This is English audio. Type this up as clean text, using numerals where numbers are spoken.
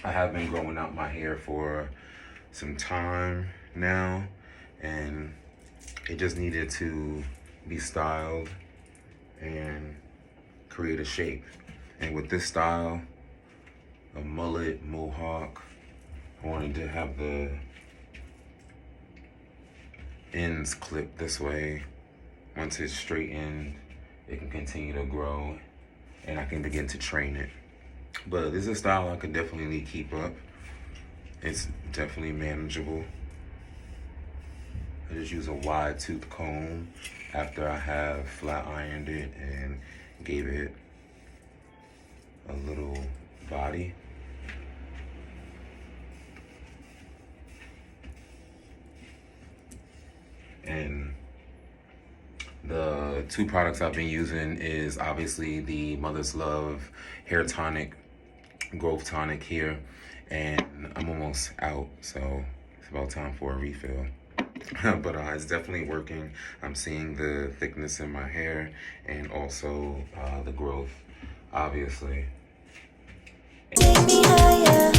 I have been growing out my hair for some time now, and it just needed to be styled and create a shape. And with this style, a mullet, mohawk, I wanted to have the ends clipped this way. Once it's straightened, it can continue to grow and I can begin to train it. But this is a style I could definitely keep up. It's definitely manageable. I just use a wide tooth comb after I have flat ironed it and gave it a little body. And the two products I've been using is obviously the Mother's Love Hair Tonic, Growth Tonic here, and I'm almost out, so it's about time for a refill. But it's definitely working. I'm seeing the thickness in my hair and also the growth, obviously. Take me higher.